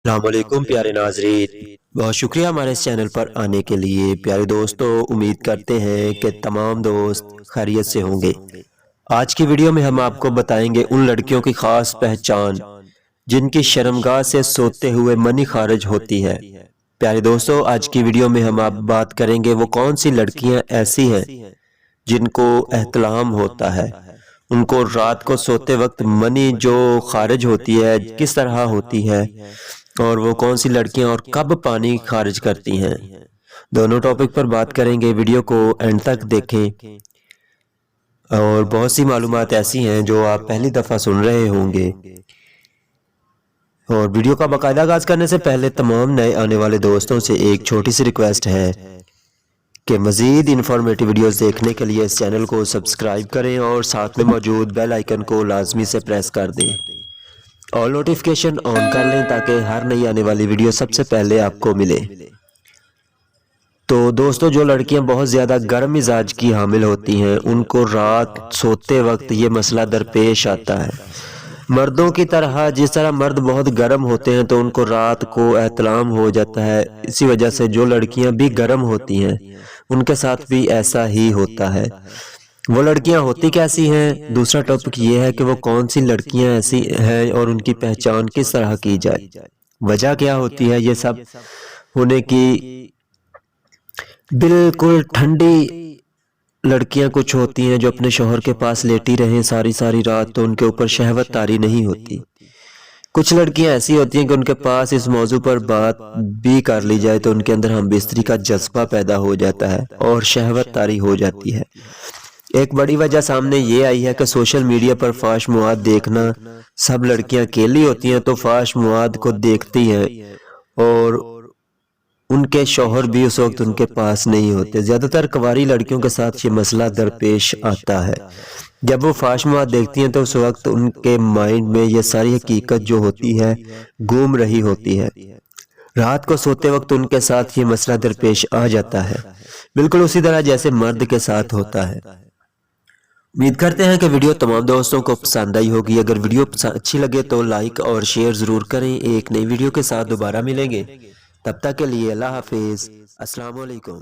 السلام علیکم پیارے ناظرین، بہت شکریہ ہمارے اس چینل پر آنے کے لیے۔ پیارے دوستو، امید کرتے ہیں کہ تمام دوست خیریت سے ہوں گے۔ آج کی ویڈیو میں ہم آپ کو بتائیں گے ان لڑکیوں کی خاص پہچان جن کی شرمگاہ سے سوتے ہوئے منی خارج ہوتی ہے۔ پیارے دوستو، آج کی ویڈیو میں ہم آپ بات کریں گے وہ کون سی لڑکیاں ایسی ہیں جن کو احتلام ہوتا ہے، ان کو رات کو سوتے وقت منی جو خارج ہوتی ہے کس طرح ہوتی ہے، اور وہ کون سی لڑکیاں اور کب پانی خارج کرتی ہیں۔ دونوں ٹاپک پر بات کریں گے، ویڈیو کو اینڈ تک دیکھیں۔ اور بہت سی معلومات ایسی ہیں جو آپ پہلی دفعہ سن رہے ہوں گے۔ اور ویڈیو کا باقاعدہ آغاز کرنے سے پہلے تمام نئے آنے والے دوستوں سے ایک چھوٹی سی ریکویسٹ ہے کہ مزید انفارمیٹو ویڈیوز دیکھنے کے لیے اس چینل کو سبسکرائب کریں اور ساتھ میں موجود بیل آئیکن کو لازمی سے پریس کر دیں اور نوٹیفیکیشن آن کر لیں تاکہ ہر نئی آنے والی ویڈیو سب سے پہلے آپ کو ملے۔ تو دوستو، جو لڑکیاں بہت زیادہ گرم مزاج کی حامل ہوتی ہیں ان کو رات سوتے وقت یہ مسئلہ درپیش آتا ہے۔ مردوں کی طرح جس طرح مرد بہت گرم ہوتے ہیں تو ان کو رات کو احتلام ہو جاتا ہے، اسی وجہ سے جو لڑکیاں بھی گرم ہوتی ہیں ان کے ساتھ بھی ایسا ہی ہوتا ہے۔ وہ لڑکیاں ہوتی کیسی ہیں؟ دوسرا ٹاپک یہ ہے کہ وہ کون سی لڑکیاں ایسی ہیں اور ان کی پہچان کس طرح کی جائے، وجہ کیا ہوتی ہے یہ سب ہونے کی۔ بالکل ٹھنڈی لڑکیاں کچھ ہوتی ہیں جو اپنے شوہر کے پاس لیٹی رہیں ساری رات تو ان کے اوپر شہوت طاری نہیں ہوتی۔ کچھ لڑکیاں ایسی ہوتی ہیں کہ ان کے پاس اس موضوع پر بات بھی کر لی جائے تو ان کے اندر ہم بستری کا جذبہ پیدا ہو جاتا ہے اور شہوت طاری ہو جاتی ہے۔ ایک بڑی وجہ سامنے یہ آئی ہے کہ سوشل میڈیا پر فحش مواد دیکھنا، سب لڑکیاں اکیلی ہوتی ہیں تو فحش مواد کو دیکھتی ہیں اور ان کے شوہر بھی اس وقت ان کے پاس نہیں ہوتے۔ زیادہ تر کنواری لڑکیوں کے ساتھ یہ مسئلہ درپیش آتا ہے۔ جب وہ فحش مواد دیکھتی ہیں تو اس وقت ان کے مائنڈ میں یہ ساری حقیقت جو ہوتی ہے گھوم رہی ہوتی ہے۔ رات کو سوتے وقت ان کے ساتھ یہ مسئلہ درپیش آ جاتا ہے، بالکل اسی طرح جیسے مرد کے ساتھ ہوتا ہے۔ امید کرتے ہیں کہ ویڈیو تمام دوستوں کو پسند آئی ہوگی۔ اگر ویڈیو اچھی لگے تو لائک اور شیئر ضرور کریں۔ ایک نئی ویڈیو کے ساتھ دوبارہ ملیں گے، تب تک کے لیے اللہ حافظ، السلام علیکم۔